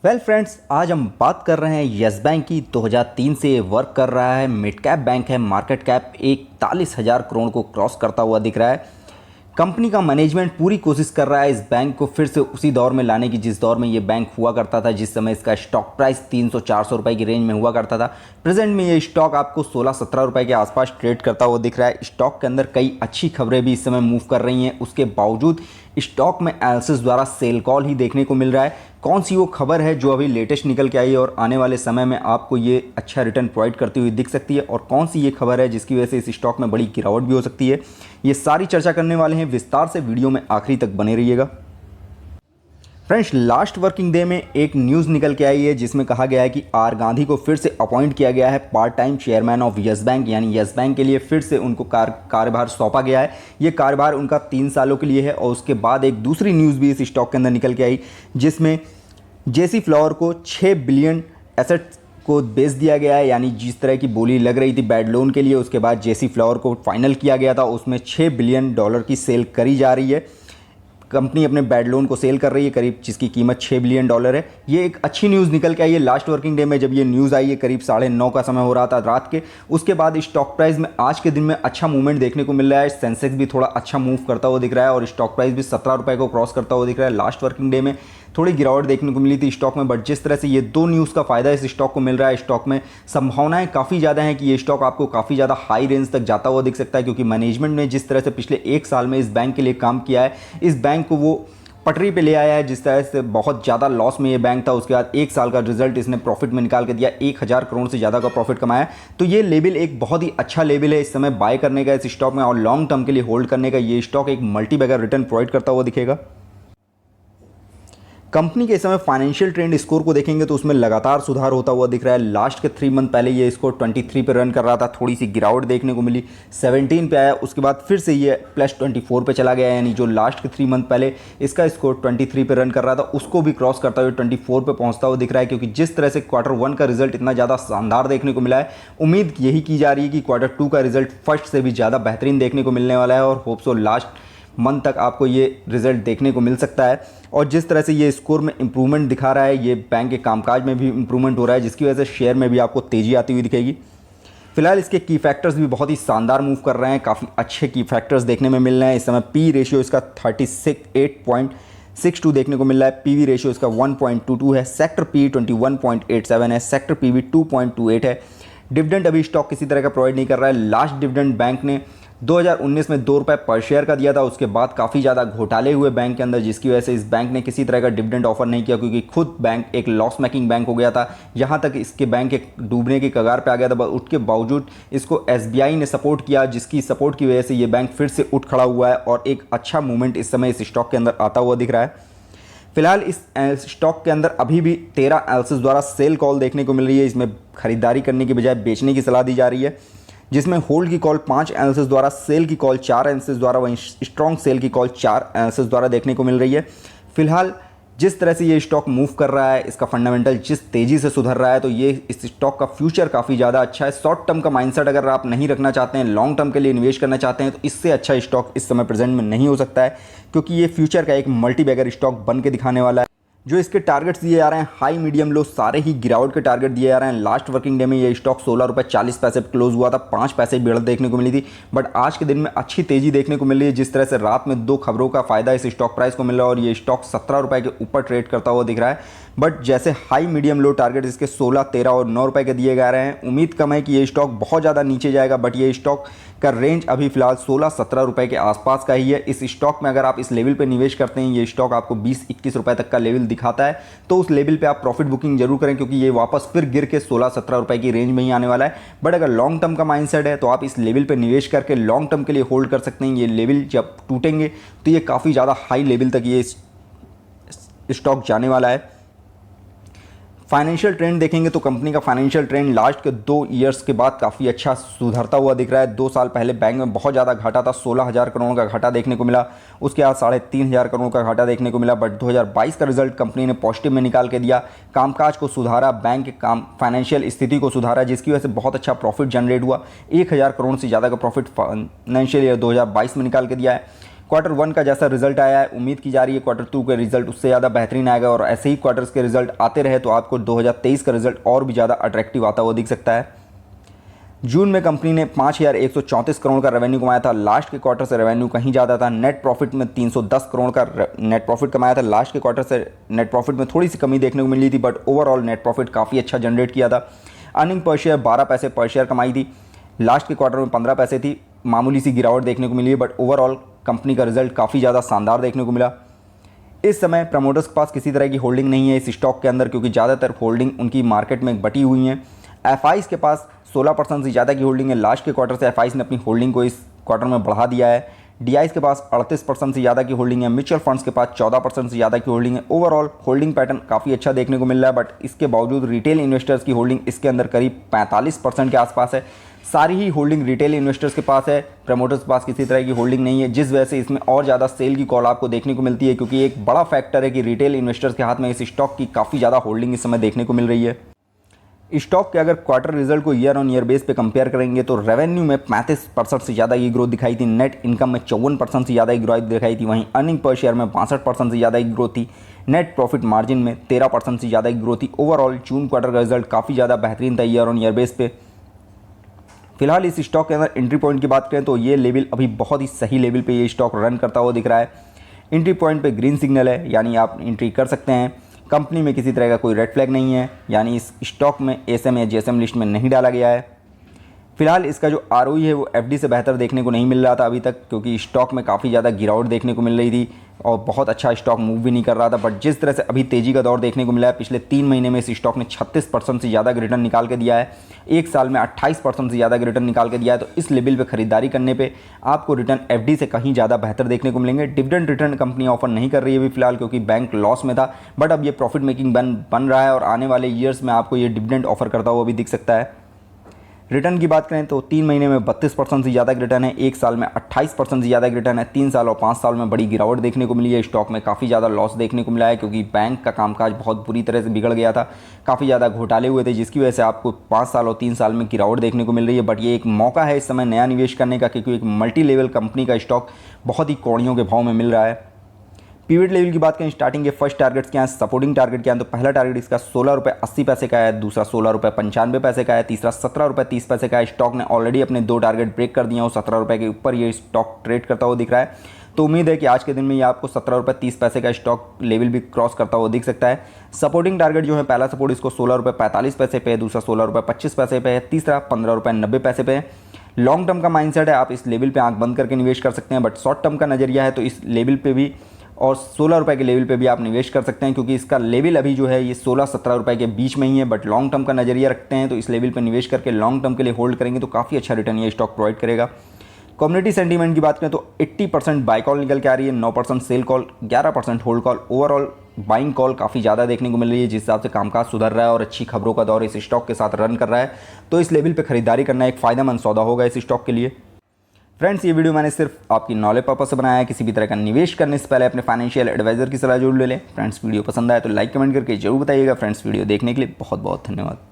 Friends, आज हम बात कर रहे हैं यस बैंक की। 2003 से वर्क कर रहा है, मिड कैप बैंक है, मार्केट कैप 41,000 करोड़ को क्रॉस करता हुआ दिख रहा है। कंपनी का मैनेजमेंट पूरी कोशिश कर रहा है इस बैंक को फिर से उसी दौर में लाने की जिस दौर में ये बैंक हुआ करता था, जिस समय इसका स्टॉक प्राइस 300-400 रुपए की रेंज में हुआ करता था। प्रेजेंट में ये स्टॉक आपको 16-17 रुपए के आसपास ट्रेड करता हुआ दिख रहा है। स्टॉक के अंदर कई अच्छी खबरें भी इस समय मूव कर रही हैं, उसके बावजूद स्टॉक में एनालिसिस द्वारा सेल कॉल ही देखने को मिल रहा है। कौन सी वो खबर है जो अभी लेटेस्ट निकल के आई है और आने वाले समय में आपको ये अच्छा रिटर्न प्रोवाइड करती हुई दिख सकती है, और कौन सी ये खबर है जिसकी वजह से इस स्टॉक में बड़ी गिरावट भी हो सकती है, ये सारी चर्चा करने वाले हैं। विस्तार से वीडियो में आखिरी तक बने रहिएगा। फ्रेंड्स, लास्ट वर्किंग डे में एक न्यूज़ निकल के आई है जिसमें कहा गया है कि आर गांधी को फिर से अपॉइंट किया गया है part time chairman of yes bank, यानी यस बैंक के लिए फिर से उनको कार्यभार सौंपा गया है। ये कार्यभार उनका 3 सालों के लिए है। और उसके बाद एक दूसरी न्यूज़ भी इस स्टॉक के अंदर निकल के आई जिसमें जेसी फ्लावर को 6 बिलियन एसेट्स को बेच दिया गया है, यानी जिस तरह की बोली लग रही थी बैड लोन के लिए, उसके बाद जेसी फ्लावर को फाइनल किया गया था, उसमें $6 बिलियन की सेल करी जा रही है। कंपनी अपने बैड लोन को सेल कर रही है करीब, जिसकी कीमत $6 बिलियन है। ये एक अच्छी न्यूज़ निकल के आई है लास्ट वर्किंग डे में। जब ये न्यूज़ आई है करीब 9:30 का समय हो रहा था रात के, उसके बाद स्टॉक प्राइस में आज के दिन में अच्छा मूवमेंट देखने को मिल रहा है। सेंसेक्स भी थोड़ा अच्छा मूव करता हुआ दिख रहा है और स्टॉक प्राइस भी 17 रुपये को क्रॉस करता हुआ दिख रहा है। लास्ट वर्किंग डे में थोड़ी गिरावट देखने को मिली थी स्टॉक में, बट जिस तरह से ये दो न्यूज़ का फायदा इस स्टॉक को मिल रहा है, स्टॉक में संभावनाएं काफ़ी ज़्यादा हैं कि ये स्टॉक आपको काफ़ी ज़्यादा हाई रेंज तक जाता हुआ दिख सकता है, क्योंकि मैनेजमेंट ने जिस तरह से पिछले 1 साल में इस बैंक के लिए काम किया है, इस बैंक को वो पटरी पे ले आया है। जिस तरह से बहुत ज़्यादा लॉस में ये बैंक था, उसके बाद 1 साल का रिजल्ट इसने प्रॉफिट में निकाल के दिया, 1,000 करोड़ से ज़्यादा का प्रॉफिट कमाया। तो ये लेवल एक बहुत ही अच्छा लेवल है इस समय बाय करने का इस स्टॉक में, और लॉन्ग टर्म के लिए होल्ड करने का। ये स्टॉक एक मल्टी बैगर रिटर्न प्रोवाइड करता हुआ दिखेगा। कंपनी के इस समय फाइनेंशियल ट्रेंड स्कोर को देखेंगे तो उसमें लगातार सुधार होता हुआ दिख रहा है। लास्ट के 3 मंथ पहले ये स्कोर 23 पे रन कर रहा था, थोड़ी सी गिरावट देखने को मिली, 17 पे आया, उसके बाद फिर से ये +24 पे चला गया, यानी जो लास्ट के 3 मंथ पहले इसका स्कोर 23 पे रन कर रहा था उसको भी क्रॉस करता हुआ 24 पे पहुंचता हुआ दिख रहा है। क्योंकि जिस तरह से Q1 का रिजल्ट इतना ज़्यादा शानदार देखने को मिला है, उम्मीद यही की जा रही है कि Q2 का रिजल्ट फर्स्ट से भी ज़्यादा बेहतरीन देखने को मिलने वाला है, और होप सो लास्ट मंथ तक आपको ये रिजल्ट देखने को मिल सकता है। और जिस तरह से ये स्कोर में इंप्रूवमेंट दिखा रहा है, ये बैंक के कामकाज में भी इंप्रूवमेंट हो रहा है, जिसकी वजह से शेयर में भी आपको तेज़ी आती हुई दिखेगी। फिलहाल इसके की फैक्टर्स भी बहुत ही शानदार मूव कर रहे हैं, काफ़ी अच्छे की फैक्टर्स देखने में मिल रहे हैं। इस समय पी रेशियो इसका 8.62 देखने को मिल रहा है, पीवी रेशियो इसका 1.22 है, सेक्टर पी 21.87 है, सेक्टर पीवी 2.28 है। डिविडेंड अभी स्टॉक किसी तरह का प्रोवाइड नहीं कर रहा है। लास्ट डिविडेंड बैंक ने 2019 में 2 रुपये पर शेयर का दिया था, उसके बाद काफ़ी ज़्यादा घोटाले हुए बैंक के अंदर, जिसकी वजह से इस बैंक ने किसी तरह का डिविडेंड ऑफर नहीं किया, क्योंकि खुद बैंक एक लॉस मेकिंग बैंक हो गया था। यहाँ तक इसके बैंक एक डूबने की कगार पे आ गया था, उसके बावजूद इसको एसबीआई ने सपोर्ट किया, जिसकी सपोर्ट की वजह से ये बैंक फिर से उठ खड़ा हुआ है और एक अच्छा मूवमेंट इस समय इस स्टॉक के अंदर आता हुआ दिख रहा है। फिलहाल इस स्टॉक के अंदर अभी भी 13 एनालिसिस द्वारा सेल कॉल देखने को मिल रही है। इसमें खरीदारी करने की बजाय बेचने की सलाह दी जा रही है, जिसमें होल्ड की कॉल 5 एनालिसिस द्वारा, सेल की कॉल 4 एनालिसिस द्वारा, वहीं स्ट्रॉन्ग सेल की कॉल 4 एनालिसिस द्वारा देखने को मिल रही है। फिलहाल जिस तरह से ये स्टॉक मूव कर रहा है, इसका फंडामेंटल जिस तेज़ी से सुधर रहा है, तो ये इस स्टॉक का फ्यूचर काफ़ी ज़्यादा अच्छा है। शॉर्ट टर्म का माइंडसेट अगर आप नहीं रखना चाहते हैं, लॉन्ग टर्म के लिए इन्वेस्ट करना चाहते हैं, तो इससे अच्छा स्टॉक इस समय प्रेजेंट में नहीं हो सकता है, क्योंकि ये फ्यूचर का एक मल्टी बैगर स्टॉक बन के दिखाने वाला है। जो इसके टारगेट्स दिए जा रहे हैं, हाई मीडियम लो सारे ही गिरावट के टारगेट दिए जा रहे हैं। लास्ट वर्किंग डे में ये स्टॉक 16 रुपये 40 पैसे क्लोज हुआ था, 5 पैसे बढ़त देखने को मिली थी, बट आज के दिन में अच्छी तेज़ी देखने को मिल रही है। जिस तरह से रात में 2 खबरों का फायदा इस स्टॉक प्राइस को मिल रहा है, और ये स्टॉक 17 रुपये के ऊपर ट्रेड करता हुआ दिख रहा है। बट जैसे हाई मीडियम लो टारगेट इसके 16, 13 और 9 रुपये के दिए जा रहे हैं, उम्मीद कम है कि ये स्टॉक बहुत ज़्यादा नीचे जाएगा, बट ये स्टॉक का रेंज अभी फिलहाल 16-17 रुपये के आसपास का ही है। इस स्टॉक में अगर आप इस लेवल पे निवेश करते हैं, ये स्टॉक आपको 20-21 रुपये तक का लेवल दिखाता है, तो उस लेवल पे आप प्रॉफिट बुकिंग जरूर करें, क्योंकि ये वापस फिर गिर के 16-17 रुपये की रेंज में ही आने वाला है। बट अगर लॉन्ग टर्म का माइंडसेट है, तो आप इस लेवल पे निवेश करके लॉन्ग टर्म के लिए होल्ड कर सकते हैं। ये लेवल जब टूटेंगे तो ये काफ़ी ज़्यादा हाई लेवल तक ये स्टॉक जाने वाला है। फाइनेंशियल ट्रेंड देखेंगे तो कंपनी का फाइनेंशियल ट्रेंड लास्ट के 2 ईयर्स के बाद काफ़ी अच्छा सुधरता हुआ दिख रहा है। 2 साल पहले बैंक में बहुत ज़्यादा घाटा था, 16,000 करोड़ का घाटा देखने को मिला, उसके बाद 3,500 करोड़ का घाटा देखने को मिला, बट 2022 का रिजल्ट कंपनी ने पॉजिटिव में निकाल के दिया, कामकाज को सुधारा, बैंक के फाइनेंशियल स्थिति को सुधारा, जिसकी वजह से बहुत अच्छा प्रॉफिट जनरेट हुआ। 1,000 करोड़ से ज़्यादा का प्रॉफिट फाइनेंशियल ईयर 2022 में निकाल के दिया है। क्वार्टर 1 का जैसा रिजल्ट आया है, उम्मीद की जा रही है क्वार्टर 2 का रिजल्ट उससे ज़्यादा बेहतरीन आएगा और ऐसे ही क्वार्टर्स के रिजल्ट आते रहे तो आपको 2023 का रिजल्ट और भी ज़्यादा अट्रैक्टिव आता हुआ दिख सकता है। जून में कंपनी ने 5,134 करोड़ का रेवेन्यू कमाया था। लास्ट के क्वार्टर से रेवेन्यू कहीं ज़्यादा था। नेट प्रॉफिट में 310 करोड़ का नेट प्रॉफिट कमाया था। लास्ट के क्वार्टर से नेट प्रॉफिट में थोड़ी सी कमी देखने को मिली थी, बट ओवरऑल नेट प्रॉफिट काफ़ी अच्छा जनरेट किया था। अर्निंग पर शेयर 12 पैसे पर शेयर कमाई थी। लास्ट के क्वार्टर में 15 पैसे थी। मामूली सी गिरावट देखने को मिली है, बट ओवरऑल कंपनी का रिजल्ट काफ़ी ज़्यादा शानदार देखने को मिला। इस समय प्रमोटर्स के पास किसी तरह की होल्डिंग नहीं है इस स्टॉक के अंदर, क्योंकि ज़्यादातर होल्डिंग उनकी मार्केट में बटी हुई हैं। एफआईज के पास 16% से ज़्यादा की होल्डिंग है। लास्ट के क्वार्टर से एफआईज ने अपनी होल्डिंग को इस क्वार्टर में बढ़ा दिया है। डीआईज के पास 38% से ज़्यादा की होल्डिंग है। म्यूचुअल फंड्स के पास 14% से ज़्यादा की होल्डिंग है। ओवरऑल होल्डिंग पैटर्न काफ़ी अच्छा देखने को मिल रहा है, बट इसके बावजूद रिटेल इन्वेस्टर्स की होल्डिंग इसके अंदर करीब 45% के आसपास है। सारी ही होल्डिंग रिटेल इन्वेस्टर्स के पास है, प्रमोटर्स के पास किसी तरह की होल्डिंग नहीं है, जिस वजह से इसमें और ज़्यादा सेल की कॉल आपको देखने को मिलती है, क्योंकि एक बड़ा फैक्टर है कि रिटेल इन्वेस्टर्स के हाथ में इस स्टॉक की काफ़ी ज़्यादा होल्डिंग इस समय देखने को मिल रही है। स्टॉक के अगर क्वार्टर रिजल्ट को ईयर ऑन ईयर बेस पे कंपेयर करेंगे तो रेवेन्यू में 35% से ज़्यादा की ग्रोथ दिखाई थी। नेट इनकम में 54% से ज़्यादा की ग्रोथ दिखाई थी। वहीं अर्निंग पर शेयर में 62% से ज़्यादा की ग्रोथ थी। नेट प्रॉफिट मार्जिन में 13% से ज़्यादा की ग्रोथ थी। ओवरऑल जून क्वार्टर का रिजल्ट काफ़ी ज़्यादा बेहतरीन था ईयर ऑन ईयर बेस पे। फिलहाल इस स्टॉक के अंदर एंट्री पॉइंट की बात करें तो ये लेवल अभी बहुत ही सही लेवल पे ये स्टॉक रन करता हुआ दिख रहा है। एंट्री पॉइंट पे ग्रीन सिग्नल है, यानी आप एंट्री कर सकते हैं। कंपनी में किसी तरह का कोई रेड फ्लैग नहीं है, यानी इस स्टॉक में एसएम या जेएसएम लिस्ट में नहीं डाला गया है। फिलहाल इसका जो आरओई है वो एफडी से बेहतर देखने को नहीं मिल रहा था अभी तक, क्योंकि स्टॉक में काफ़ी ज़्यादा गिरावट देखने को मिल रही थी और बहुत अच्छा स्टॉक मूव भी नहीं कर रहा था। बट जिस तरह से अभी तेज़ी का दौर देखने को मिला है, पिछले 3 महीने में इस स्टॉक ने 36% से ज़्यादा रिटर्न निकाल के दिया है। एक साल में 28% से ज़्यादा रिटर्न निकाल के दिया है। तो इस लेवल पे खरीदारी करने पे आपको रिटर्न एफडी से कहीं ज़्यादा बेहतर देखने को मिलेंगे। डिविडेंड रिटर्न कंपनी ऑफर नहीं कर रही है अभी फिलहाल, क्योंकि बैंक लॉस में था, बट अब ये प्रॉफिट मेकिंग बन रहा है और आने वाले ईयर्स में आपको ये डिविडेंड ऑफर करता हुआ भी दिख सकता है। रिटर्न की बात करें तो 3 महीने में 32% से ज़्यादा रिटर्न है। एक साल में 28% से ज़्यादा रिटर्न है। 3 साल और 5 साल में बड़ी गिरावट देखने को मिली है। स्टॉक में काफ़ी ज़्यादा लॉस देखने को मिला है, क्योंकि बैंक का कामकाज बहुत बुरी तरह से बिगड़ गया था। काफ़ी ज़्यादा घोटाले हुए थे, जिसकी वजह से आपको 5 साल और 3 साल में गिरावट देखने को मिल रही है। बट ये एक मौका है इस समय नया निवेश करने का, क्योंकि एक मल्टी लेवल कंपनी का स्टॉक बहुत ही कौड़ियों के भाव में मिल रहा है। पीवीट लेवल की बात करें, स्टार्टिंग के फर्स्ट टारगेट्स क्या हैं, सपोर्टिंग टारगेट क्या है, तो पहला टारगेट इसका 16 रुपये 80 पैसे का है, दूसरा 16 रुपये 95 पैसे का है, तीसरा 17 रुपये 30 पैसे का है। स्टॉक ने ऑलरेडी अपने 2 टारगेट ब्रेक कर दिए हैं और 17 रुपये के ऊपर ये स्टॉक ट्रेड करता हुआ दिख रहा है। तो उम्मीद है कि आज के दिन में ये आपको 17 रुपये 30 पैसे का स्टॉक लेवल भी क्रॉस करता हुआ दिख सकता है। सपोर्टिंग टारगेट जो है, पहला सपोर्ट इसको 16 रुपये 45 पैसे पे है, दूसरा 16 रुपये 25 पैसे पे है, तीसरा 15 रुपये 90 पैसे पे है। लॉन्ग टर्म का माइंडसेट है, आप इस लेवल पे आंख बंद करके निवेश कर सकते हैं। बट शॉर्ट टर्म का नज़रिया है तो इस लेवल पे भी और 16 रुपये के लेवल पे भी आप निवेश कर सकते हैं, क्योंकि इसका लेवल अभी जो है ये 16-17 रुपये के बीच में ही है। बट लॉन्ग टर्म का नज़रिया रखते हैं तो इस लेवल पे निवेश करके लॉन्ग टर्म के लिए होल्ड करेंगे तो काफ़ी अच्छा रिटर्न ये स्टॉक प्रोवाइड करेगा। कम्युनिटी सेंटीमेंट की बात करें तो 80% बाय कॉल निकल के आ रही है, 9% sell call, 11% hold call. Overall buying call काफ़ी ज़्यादा देखने को मिल रही है, जिस हिसाब से कामकाज सुधर रहा है और अच्छी खबरों का दौर इस स्टॉक के साथ रन कर रहा है। तो इस लेवल पे खरीदारी करना एक फ़ायदेमंद सौदा होगा इस स्टॉक के लिए। फ्रेंड्स, ये वीडियो मैंने सिर्फ आपकी नॉलेज पर्पस से बनाया है। किसी भी तरह का निवेश करने से पहले अपने फाइनेंशियल एडवाइजर की सलाह जरूर ले लें। फ्रेंड्स, वीडियो पसंद आए तो लाइक कमेंट करके जरूर बताइएगा। फ्रेंड्स, वीडियो देखने के लिए बहुत बहुत धन्यवाद।